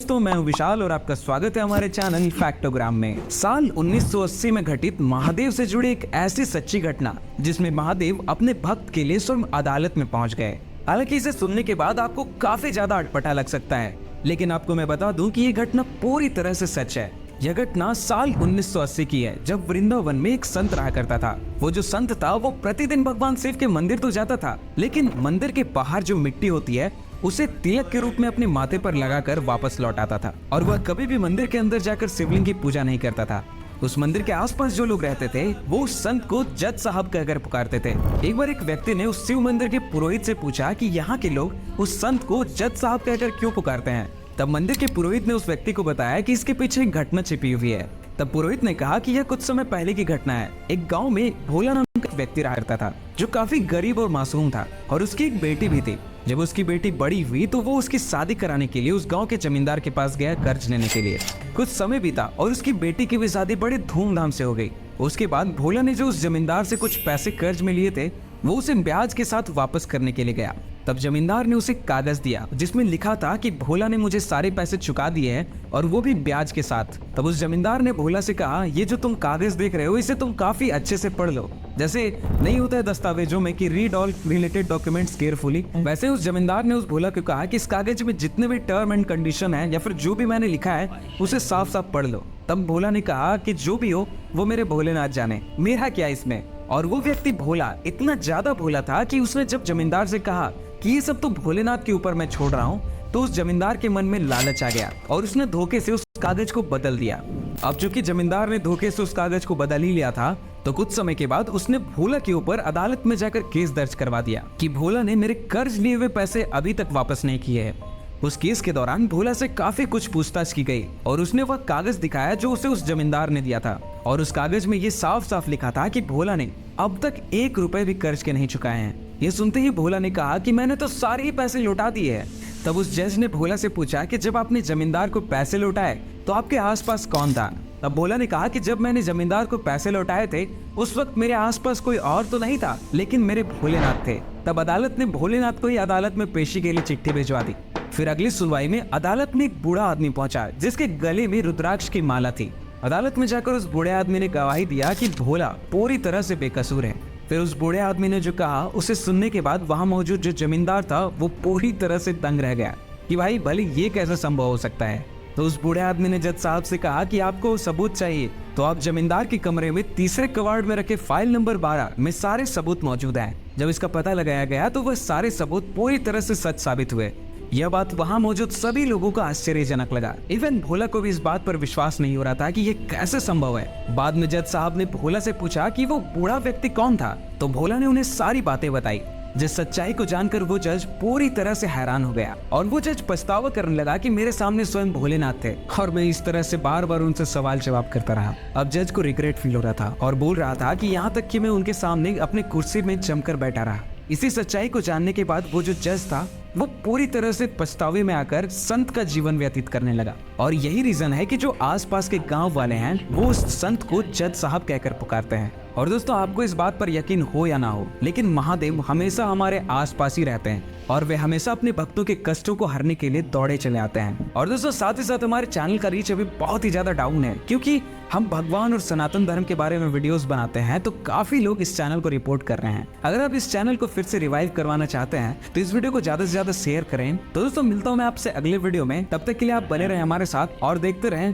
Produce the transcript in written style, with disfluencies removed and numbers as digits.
दोस्तों, मैं हूं विशाल और आपका स्वागत है हमारे चैनल फैक्टोग्राम में। साल 1980 में घटित महादेव से जुड़ी एक ऐसी सच्ची घटना जिसमें महादेव अपने भक्त के लिए स्वयं अदालत में पहुंच गए। हालांकि इसे सुनने के बाद आपको काफी ज्यादा अटपटा लग सकता है, लेकिन आपको मैं बता दूं कि ये घटना पूरी तरह से सच है। यह घटना साल 1980 की है, जब वृंदावन में एक संत रहा करता था। वो जो संत था वो प्रतिदिन भगवान शिव के मंदिर तो जाता था, लेकिन मंदिर के बाहर जो मिट्टी होती है उसे तिलक के रूप में अपने माथे पर लगाकर वापस लौट आता था। और वह कभी भी मंदिर के अंदर जाकर शिवलिंग की पूजा नहीं करता था। उस मंदिर के आसपास जो लोग रहते थे वो उस संत को जज साहब कहकर पुकारते थे। एक बार एक व्यक्ति ने उस शिव मंदिर के पुरोहित से पूछा कि यहाँ के लोग उस संत को जज साहब कहकर क्यों पुकारते हैं। तब मंदिर के पुरोहित ने उस व्यक्ति को बताया कि इसके पीछे एक घटना छिपी हुई है। तब पुरोहित ने कहा कि यह कुछ समय पहले की घटना है। एक गांव में भोला नाम का व्यक्ति रहा करता था जो काफी गरीब और मासूम था, और उसकी एक बेटी भी थी। जब उसकी बेटी बड़ी हुई तो वो उसकी शादी कराने के लिए उस गांव के जमींदार के पास गया कर्ज लेने के लिए। कुछ समय बीता और उसकी बेटी की भी शादी बड़े धूमधाम से हो गई। उसके बाद भोला ने जो उस जमींदार से कुछ पैसे कर्ज में लिए थे वो उसे ब्याज के साथ वापस करने के लिए गया। तब जमींदार ने उसे कागज दिया जिसमें लिखा था कि भोला ने मुझे सारे पैसे चुका दिए हैं और वो भी ब्याज के साथ। तब उस जमींदार ने भोला से कहा, ये जो तुम कागज देख रहे हो इसे तुम काफी अच्छे से पढ़ लो। जैसे नहीं होता है दस्तावेजों में कि read all related documents carefully, वैसे उस जमींदार ने उस भोला को कहा कि इस कागज में जितने भी टर्म एंड कंडीशन है या फिर जो भी मैंने लिखा है उसे साफ साफ पढ़ लो। तब भोला ने कहा कि जो भी हो वो मेरे भोलेनाथ जाने, मेरा क्या इसमें। और वो व्यक्ति भोला इतना ज्यादा भोला था कि उसने जब जमींदार से कहा कि ये सब तो भोलेनाथ के ऊपर मैं छोड़ रहा हूँ, तो उस जमींदार के मन में लालच आ गया और उसने धोखे से उस कागज को बदल दिया। अब चूंकि जमींदार ने धोखे से उस कागज को बदल ही लिया था, तो कुछ समय के बाद उसने भोला के ऊपर अदालत में जाकर केस दर्ज करवा दिया कि भोला ने मेरे कर्ज लिए हुए पैसे अभी तक वापस नहीं किए हैं। उस केस के दौरान भोला से काफी कुछ पूछताछ की गई और उसने वह कागज दिखाया जो उसे उस जमींदार ने दिया था। और उस कागज में ये साफ साफ लिखा था कि भोला ने अब तक 1 रुपए भी कर्ज के नहीं चुकाए हैं। ये सुनते ही भोला ने कहा कि मैंने तो सारे ही पैसे लौटा दिए हैं। तब उस जज ने भोला से पूछा कि जब आपने जमींदार को पैसे लौटाए तो आपके आसपास कौन था। तब भोला ने कहा कि जब मैंने जमींदार को पैसे लौटाए थे उस वक्त मेरे आसपास कोई और तो नहीं था, लेकिन मेरे भोलेनाथ थे। तब अदालत ने भोलेनाथ को ही अदालत में पेशी के लिए चिट्ठी भिजवा दी। फिर अगली सुनवाई में अदालत में एक बूढ़ा आदमी पहुंचा जिसके गले में रुद्राक्ष की माला थी। अदालत में जाकर उस बूढ़े आदमी ने गवाही दिया कि भोला पूरी तरह से बेकसूर है। फिर उस बूढ़े आदमी ने जो कहा उसे सुनने के बाद वहां मौजूद जो जमींदार था वो पूरी तरह से दंग रह गया कि भाई भले ये कैसे संभव हो सकता है। तो उस बूढ़े आदमी ने जज साहब से कहा कि आपको सबूत चाहिए, तो आप जमींदार के कमरे में तीसरे कबाड़ में रखे फाइल नंबर 12 में सारे सबूत मौजूद हैं। जब इसका पता लगाया गया तो वह सारे सबूत पूरी तरह से सच साबित हुए। यह बात वहां मौजूद सभी लोगों को आश्चर्यजनक लगा। इवन भोला को भी इस बात पर विश्वास नहीं हो रहा था कि यह कैसे संभव है। बाद में जज साहब ने भोला से पूछा कि वो बूढ़ा व्यक्ति कौन था, तो भोला ने उन्हें सारी बातें बताई। जिस सच्चाई को जानकर वो जज पूरी तरह से हैरान हो गया और वो जज पछतावा करने लगा कि मेरे सामने स्वयं भोलेनाथ थे और मैं इस तरह से बार बार उनसे सवाल जवाब करता रहा। अब जज को रिग्रेट फील हो रहा था और बोल रहा था कि यहाँ तक कि मैं उनके सामने अपनी कुर्सी में जमकर बैठा रहा। इसी सच्चाई को जानने के बाद वो जो जज था वो पूरी तरह से पछतावे में आकर संत का जीवन व्यतीत करने लगा। और यही रीजन है कि जो आसपास के गांव वाले हैं वो उस संत को जज साहब कहकर पुकारते हैं। और दोस्तों, आपको इस बात पर यकीन हो या ना हो, लेकिन महादेव हमेशा हमारे आसपास ही रहते हैं और वे हमेशा अपने भक्तों के कष्टों को हरने के लिए दौड़े चले आते हैं। और दोस्तों, साथ ही साथ हमारे चैनल का रीच अभी बहुत ही ज्यादा डाउन है, क्योंकि हम भगवान और सनातन धर्म के बारे में वीडियोस बनाते हैं तो काफी लोग इस चैनल को रिपोर्ट कर रहे हैं। अगर आप इस चैनल को फिर से रिवाइव करवाना चाहते हैं तो इस वीडियो को ज्यादा से ज्यादा शेयर करें। तो दोस्तों, मिलता हूं मैं आपसे अगले वीडियो में, तब तक के लिए आप बने रहें हमारे साथ और देखते रहें